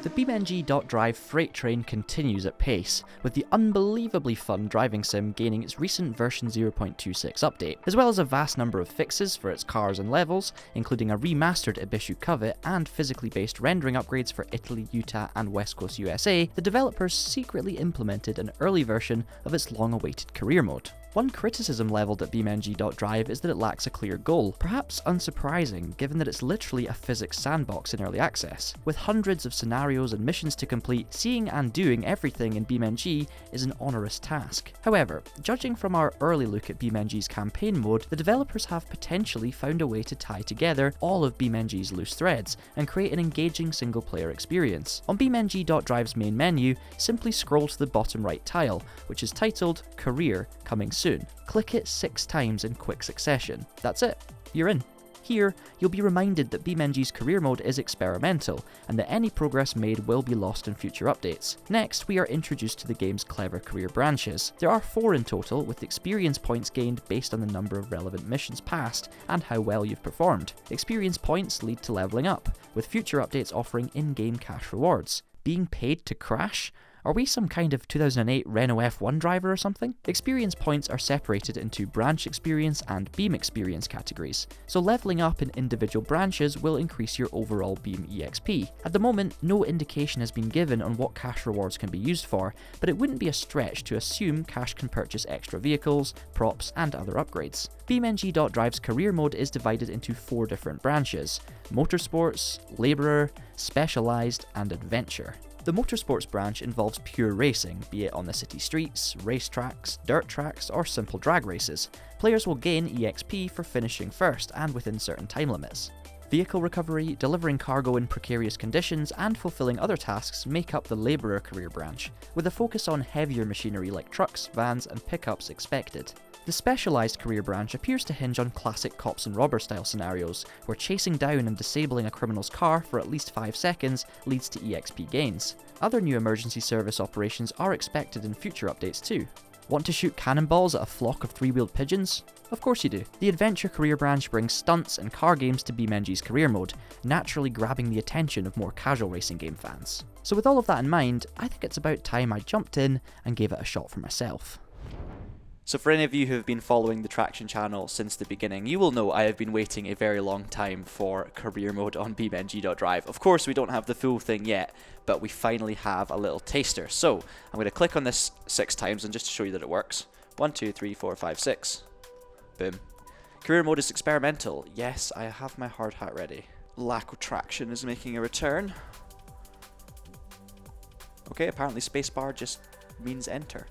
The BeamNG.Drive freight train continues at pace, with the unbelievably fun driving sim gaining its recent version 0.26 update, as well as a vast number of fixes for its cars and levels, including a remastered Ibishu Covet and physically based rendering upgrades for Italy, Utah and West Coast USA. The developers secretly implemented an early version of its long-awaited career mode. One criticism levelled at BeamNG.Drive is that it lacks a clear goal, perhaps unsurprising given that it's literally a physics sandbox in early access. With hundreds of scenarios and missions to complete, seeing and doing everything in BeamNG is an onerous task. However, judging from our early look at BeamNG's campaign mode, the developers have potentially found a way to tie together all of BeamNG's loose threads and create an engaging single-player experience. On BeamNG.Drive's main menu, simply scroll to the bottom right tile, which is titled Career Coming Soon. Click it 6 times in quick succession. That's it, you're in. Here, you'll be reminded that BeamNG's career mode is experimental, and that any progress made will be lost in future updates. Next, we are introduced to the game's clever career branches. There are 4 in total, with experience points gained based on the number of relevant missions passed and how well you've performed. Experience points lead to leveling up, with future updates offering in-game cash rewards. Being paid to crash? Are we some kind of 2008 Renault F1 driver or something? Experience points are separated into branch experience and beam experience categories, so leveling up in individual branches will increase your overall beam EXP. At the moment, no indication has been given on what cash rewards can be used for, but it wouldn't be a stretch to assume cash can purchase extra vehicles, props, and other upgrades. BeamNG.Drive's career mode is divided into 4 different branches: Motorsports, Labourer, Specialised, and Adventure. The Motorsports branch involves pure racing, be it on the city streets, racetracks, dirt tracks, or simple drag races. Players will gain EXP for finishing first and within certain time limits. Vehicle recovery, delivering cargo in precarious conditions, and fulfilling other tasks make up the Labourer career branch, with a focus on heavier machinery like trucks, vans, and pickups expected. The Specialised career branch appears to hinge on classic cops and robber style scenarios, where chasing down and disabling a criminal's car for at least 5 seconds leads to EXP gains. Other new emergency service operations are expected in future updates too. Want to shoot cannonballs at a flock of 3-wheeled pigeons? Of course you do. The Adventure career branch brings stunts and car games to BeamNG's career mode, naturally grabbing the attention of more casual racing game fans. So with all of that in mind, I think it's about time I jumped in and gave it a shot for myself. So for any of you who have been following the Traxion channel since the beginning, you will know I have been waiting a very long time for career mode on BeamNG.Drive. Of course, we don't have the full thing yet, but we finally have a little taster. So I'm going to click on this 6 times and just to show you that it works. 1, 2, 3, 4, 5, 6. Boom. Career mode is experimental. Yes, I have my hard hat ready. Lack of traction is making a return. Okay, apparently spacebar just means enter.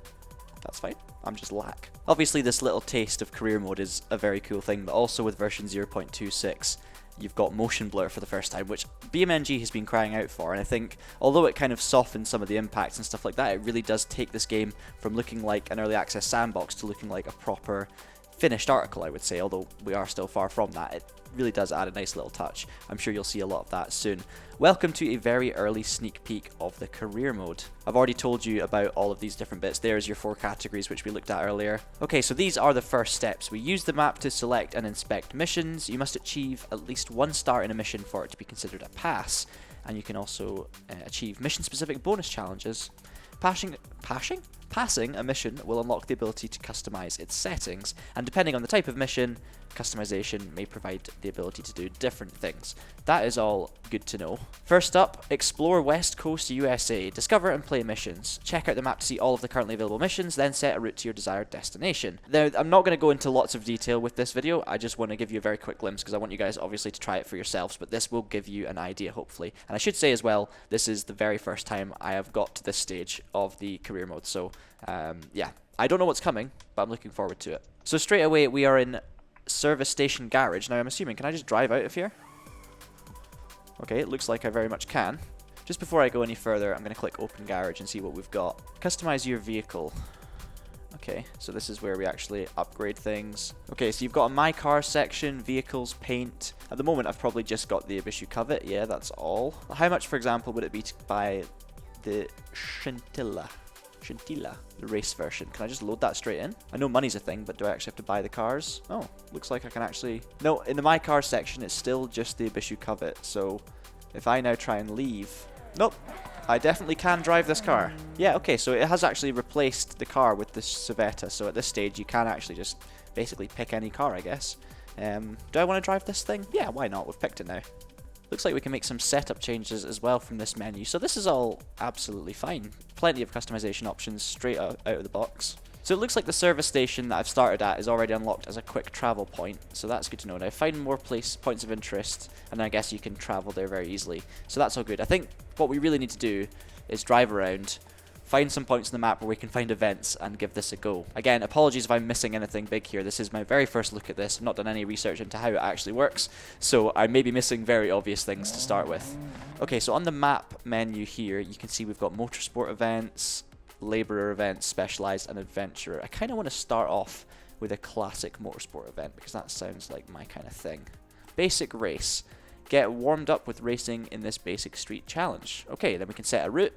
That's fine. I'm just lack. Obviously this little taste of career mode is a very cool thing, but also with version 0.26 you've got motion blur for the first time, which BeamNG has been crying out for, and I think although it kind of softens some of the impacts and stuff like that, it really does take this game from looking like an early access sandbox to looking like a proper finished article, I would say, although we are still far from that. It really does add a nice little touch. I'm sure you'll see a lot of that soon. Welcome to a very early sneak peek of the career mode. I've already told you about all of these different bits. There's your 4 categories which we looked at earlier. Okay, so these are the first steps. We use the map to select and inspect missions. You must achieve at least 1 star in a mission for it to be considered a pass, and you can also achieve mission specific bonus challenges. Passing a mission will unlock the ability to customize its settings, and depending on the type of mission, customization may provide the ability to do different things. That is all good to know. First up, explore West Coast USA. Discover and play missions. Check out the map to see all of the currently available missions, then set a route to your desired destination. Now, I'm not going to go into lots of detail with this video. I just want to give you a very quick glimpse because I want you guys obviously to try it for yourselves, but this will give you an idea hopefully. And I should say as well, this is the very first time I have got to this stage of the career mode, so yeah, I don't know what's coming, but I'm looking forward to it. So straight away we are in Service Station Garage. Now I'm assuming, can I just drive out of here? Okay, it looks like I very much can. Just before I go any further, I'm going to click Open Garage and see what we've got. Customize your vehicle. Okay, so this is where we actually upgrade things. Okay, so you've got a My Car section, vehicles, paint. At the moment I've probably just got the Ibishu Covet. Yeah, that's all. How much, for example, would it be to buy the Scintilla, the race version? Can I just load that straight in? I know money's a thing, but do I actually have to buy the cars? Oh, looks like I can actually... No, in the My Car section, it's still just the Ibishu Covet, so if I now try and leave Nope. I definitely can drive this car. Yeah, okay, so it has actually replaced the car with the Civetta, so at this stage you can actually just basically pick any car, I guess. Do I want to drive this thing? Yeah, why not? We've picked it now. Looks like we can make some setup changes as well from this menu, so this is all absolutely fine. Plenty of customization options straight out of the box. So it looks like the service station that I've started at is already unlocked as a quick travel point, so that's good to know. Now find more points of interest, and I guess you can travel there very easily. So that's all good. I think what we really need to do is drive around, find some points on the map where we can find events, and give this a go. Again, apologies if I'm missing anything big here. This is my very first look at this. I've not done any research into how it actually works, so I may be missing very obvious things to start with. Okay, so on the map menu here, you can see we've got motorsport events, labourer events, specialised, and adventurer. I kind of want to start off with a classic motorsport event because that sounds like my kind of thing. Basic race. Get warmed up with racing in this basic street challenge. Okay, then we can set a route.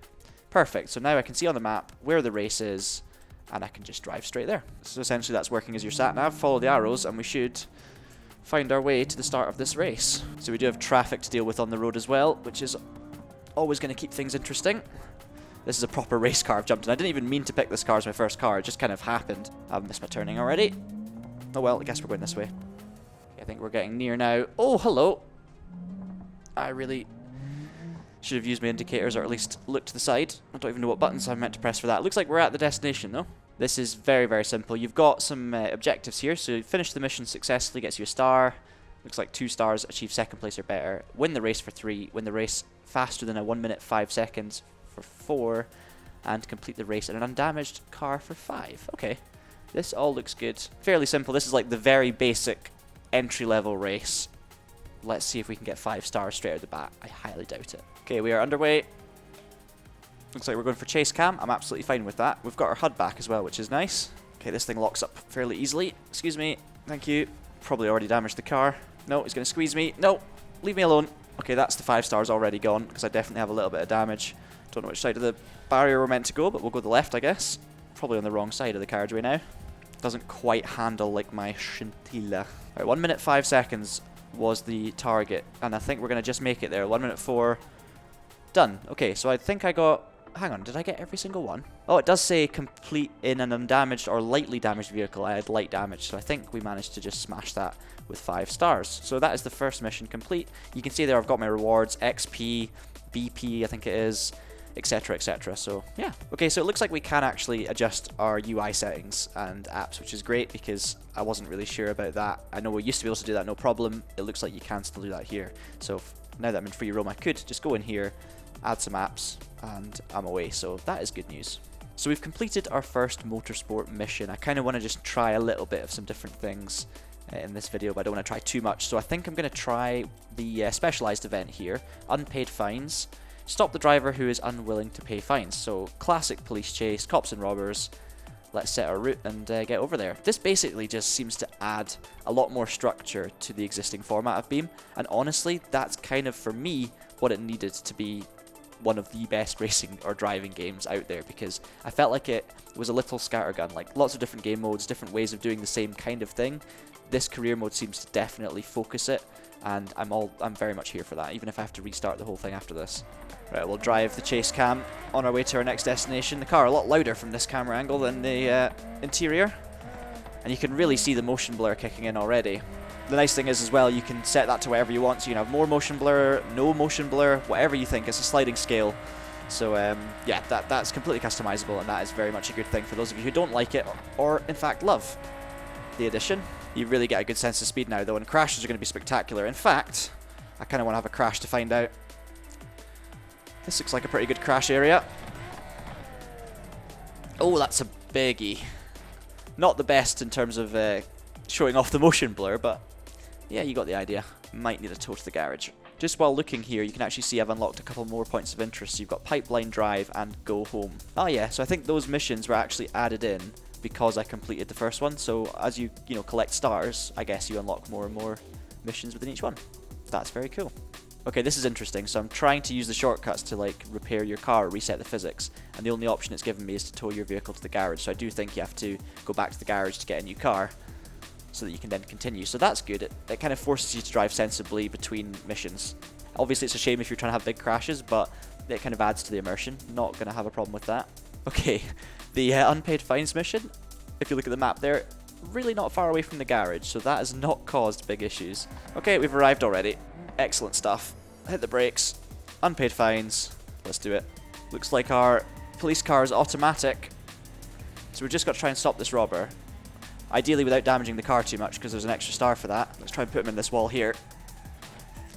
Perfect. So now I can see on the map where the race is, and I can just drive straight there. So essentially that's working as your sat-nav. Follow the arrows, and we should find our way to the start of this race. So we do have traffic to deal with on the road as well, which is always going to keep things interesting. This is a proper race car I've jumped in. I didn't even mean to pick this car as my first car. It just kind of happened. I've missed my turning already. Oh well, I guess we're going this way. Okay, I think we're getting near now. Oh, hello. I really should have used my indicators, or at least looked to the side. I don't even know what buttons I'm meant to press for that. Looks like we're at the destination, though. This is very, very simple. You've got some objectives here. So finish the mission successfully, gets you a star. Looks like 2 stars, achieve second place or better. Win the race for 3. Win the race faster than a 1 minute 5 seconds for 4, and complete the race in an undamaged car for 5. Okay, this all looks good. Fairly simple. This is like the very basic entry-level race. Let's see if we can get 5 stars straight out of the bat. I highly doubt it. Okay, we are underway. Looks like we're going for chase cam. I'm absolutely fine with that. We've got our HUD back as well, which is nice. Okay, this thing locks up fairly easily. Excuse me. Thank you. Probably already damaged the car. No, he's going to squeeze me. No, leave me alone. Okay, that's the 5 stars already gone, because I definitely have a little bit of damage. Don't know which side of the barrier we're meant to go, but we'll go to the left, I guess. Probably on the wrong side of the carriageway now. Doesn't quite handle like my Scintilla. Right, 1 minute 5 seconds was the target, and I think we're going to just make it there. 1 minute 4. Done. Okay, so I think I got... Hang on, did I get every single one? Oh, it does say complete in an undamaged or lightly damaged vehicle. I had light damage, so I think we managed to just smash that with 5 stars. So that is the first mission complete. You can see there I've got my rewards, XP, BP, I think it is, etc, etc. So yeah. Okay, so it looks like we can actually adjust our UI settings and apps, which is great because I wasn't really sure about that. I know we used to be able to do that no problem. It looks like you can still do that here. So now that I'm in free roam, I could just go in here, add some apps, and I'm away. So that is good news. So we've completed our first motorsport mission. I kind of want to just try a little bit of some different things in this video, but I don't want to try too much. So I think I'm going to try the specialized event here, unpaid fines. Stop the driver who is unwilling to pay fines. So classic police chase, cops and robbers. Let's set our route and get over there. This basically just seems to add a lot more structure to the existing format of Beam, and honestly that's kind of for me what it needed to be one of the best racing or driving games out there, because I felt like it was a little scattergun, like lots of different game modes, different ways of doing the same kind of thing. This career mode seems to definitely focus it, and I'm very much here for that, even if I have to restart the whole thing after this. Right, we'll drive the chase cam on our way to our next destination. The car a lot louder from this camera angle than the interior, and you can really see the motion blur kicking in already. The nice thing is as well, you can set that to whatever you want, so you can have more motion blur, no motion blur, whatever you think. It's a sliding scale. So yeah, that's completely customizable, and that is very much a good thing for those of you who don't like it, or in fact love the addition. You really get a good sense of speed now though, and crashes are going to be spectacular. In fact, I kind of want to have a crash to find out. This looks like a pretty good crash area. Oh, that's a biggie. Not the best in terms of showing off the motion blur, but yeah, you got the idea. Might need a tow to the garage. Just while looking here, you can actually see I've unlocked a couple more points of interest. You've got Pipeline Drive and Go Home. Oh yeah, so I think those missions were actually added in because I completed the first one. So as you collect stars, I guess you unlock more and more missions within each one. That's very cool. Okay, this is interesting. So I'm trying to use the shortcuts to like repair your car or reset the physics, and the only option it's given me is to tow your vehicle to the garage. So I do think you have to go back to the garage to get a new car so that you can then continue. So that's good. It kind of forces you to drive sensibly between missions. Obviously it's a shame if you're trying to have big crashes, but It kind of adds to the immersion. Not going to have a problem with that. Okay, the unpaid fines mission, if you look at the map there, really not far away from the garage, so that has not caused big issues. Okay, we've arrived already. Excellent stuff. Hit the brakes. Unpaid fines. Let's do it. Looks like our police car is automatic. So we've just got to try and stop this robber. Ideally without damaging the car too much, because there's an extra star for that. Let's try and put him in this wall here.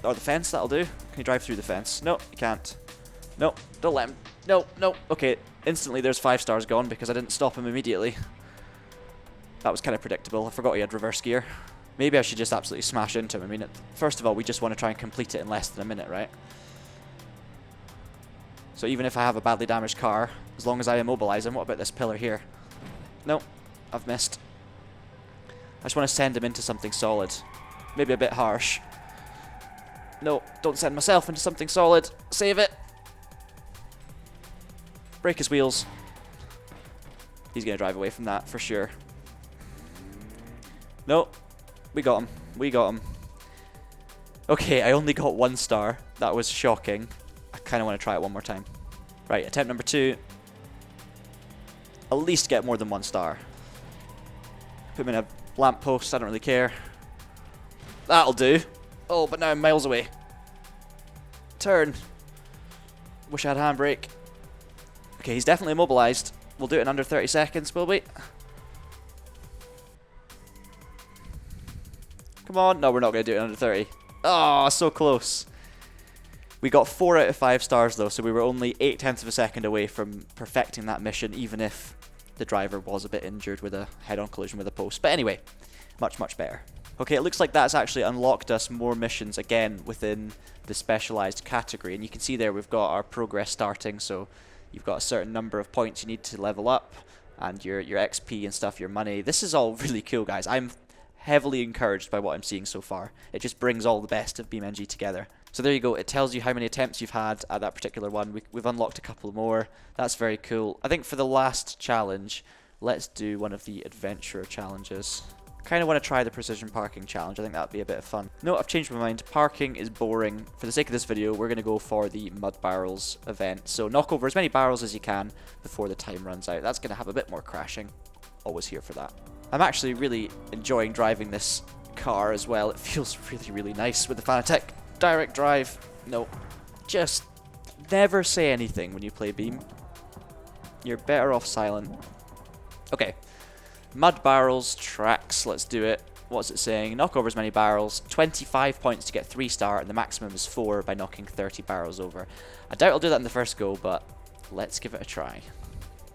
Or the fence, that'll do. Can you drive through the fence? No, you can't. No, don't let him. No, no. Okay, instantly there's 5 stars gone because I didn't stop him immediately. That was kind of predictable. I forgot he had reverse gear. Maybe I should just absolutely smash into him. I mean, first of all, we just want to try and complete it in less than a minute, right? So even if I have a badly damaged car, as long as I immobilize him, what about this pillar here? No, I've missed. I just want to send him into something solid. Maybe a bit harsh. No, don't send myself into something solid. Save it. Break his wheels. He's going to drive away from that for sure. No, we got him. We got him. Okay, I only got 1 star. That was shocking. I kind of want to try it one more time. Right, attempt number 2. At least get more than 1 star. Put him in a lamppost. I don't really care. That'll do. Oh, but now I'm miles away. Turn. Wish I had handbrake. Okay, he's definitely immobilized. We'll do it in under 30 seconds, will we? Come on. No, we're not going to do it in under 30. Oh, so close. We got 4 out of 5 stars, though, so we were only 0.8 of a second away from perfecting that mission, even if the driver was a bit injured with a head-on collision with a post. But anyway, much, much better. Okay, it looks like that's actually unlocked us more missions again within the specialized category. And you can see there we've got our progress starting, so you've got a certain number of points you need to level up, and your XP and stuff, your money. This is all really cool, guys. I'm heavily encouraged by what I'm seeing so far. It just brings all the best of BeamNG together. So there you go, it tells you how many attempts you've had at that particular one. We've unlocked a couple more. That's very cool. I think for the last challenge, let's do one of the adventure challenges. I kind of want to try the precision parking challenge. I think that'd be a bit of fun. No, I've changed my mind. Parking is boring. For the sake of this video, we're going to go for the mud barrels event. So knock over as many barrels as you can before the time runs out. That's going to have a bit more crashing. Always here for that. I'm actually really enjoying driving this car as well. It feels really, really nice with the Fanatec direct drive. No, just never say anything when you play Beam. You're better off silent. Okay, mud barrels, tracks, let's do it. What's it saying? Knock over as many barrels, 25 points to get 3 star, and the maximum is 4 by knocking 30 barrels over. I doubt I'll do that in the first go, but let's give it a try.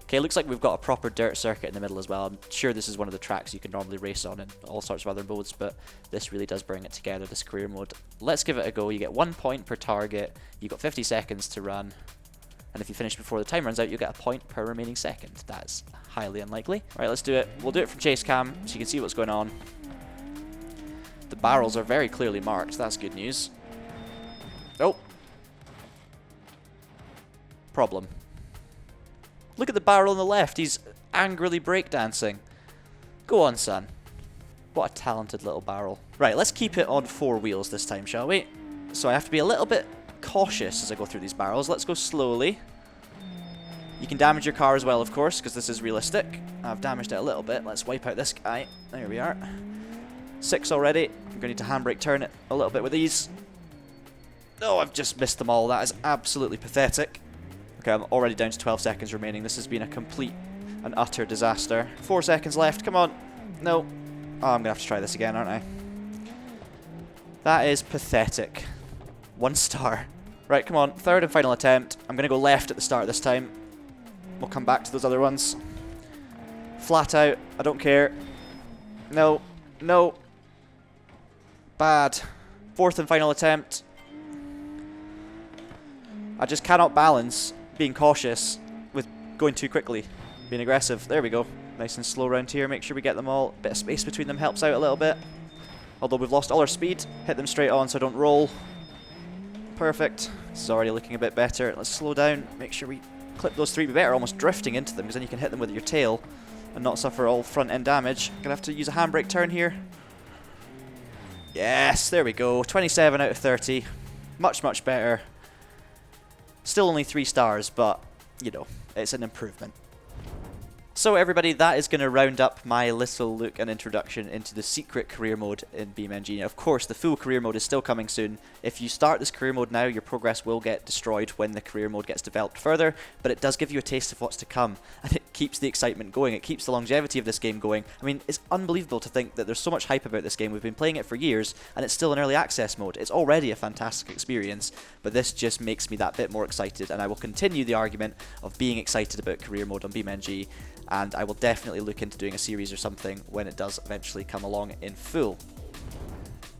Okay, looks like we've got a proper dirt circuit in the middle as well. I'm sure this is one of the tracks you can normally race on in all sorts of other modes, but this really does bring it together, this career mode. Let's give it a go. You get 1 point per target, you've got 50 seconds to run, and if you finish before the time runs out, you get a point per remaining second. That's highly unlikely. Alright, let's do it. We'll do it from chase cam, so you can see what's going on. The barrels are very clearly marked, that's good news. Oh. Problem. Look at the barrel on the left, he's angrily breakdancing. Go on, son. What a talented little barrel. Right, let's keep it on 4 wheels this time, shall we? So I have to be a little bit cautious as I go through these barrels. Let's go slowly. You can damage your car as well, of course, because this is realistic. I've damaged it a little bit. Let's wipe out this guy. There we are. 6 already. I'm going to need to handbrake turn it a little bit with these. Oh, I've just missed them all. That is absolutely pathetic. Okay, I'm already down to 12 seconds remaining. This has been a complete and utter disaster. 4 seconds left. Come on. No. Oh, I'm going to have to try this again, aren't I? That is pathetic. 1 star. Right, come on. 3rd and final attempt. I'm going to go left at the start this time. We'll come back to those other ones. Flat out. I don't care. No. No. Bad. 4th and final attempt. I just cannot balance being cautious with going too quickly, being aggressive. There we go. Nice and slow around here. Make sure we get them all. Bit of space between them helps out a little bit. Although we've lost all our speed. Hit them straight on so I don't roll. Perfect. This is already looking a bit better. Let's slow down. Make sure we clip those 3. Be better almost drifting into them, because then you can hit them with your tail and not suffer all front end damage. Gonna have to use a handbrake turn here. Yes, there we go. 27 out of 30. Much, much better. Still only 3 stars, but, you know, it's an improvement. So everybody, that is going to round up my little look and introduction into the secret career mode in BeamNG. Of course, the full career mode is still coming soon. If you start this career mode now, your progress will get destroyed when the career mode gets developed further, but it does give you a taste of what's to come, and it keeps the excitement going, it keeps the longevity of this game going. I mean, it's unbelievable to think that there's so much hype about this game. We've been playing it for years, and it's still in early access mode. It's already a fantastic experience, but this just makes me that bit more excited, and I will continue the argument of being excited about career mode on BeamNG, and I will definitely look into doing a series or something when it does eventually come along in full.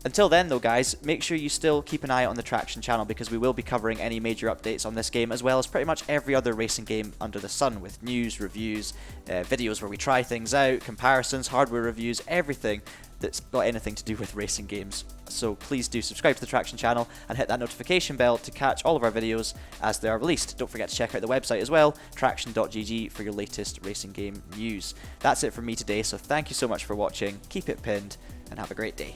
Until then though guys, make sure you still keep an eye on the Traxion channel, because we will be covering any major updates on this game, as well as pretty much every other racing game under the sun, with news, reviews, videos where we try things out, comparisons, hardware reviews, everything that's got anything to do with racing games. So please do subscribe to the Traxion channel and hit that notification bell to catch all of our videos as they are released. Don't forget to check out the website as well, TraxionGG, for your latest racing game news. That's it from me today, so thank you so much for watching, keep it pinned, and have a great day.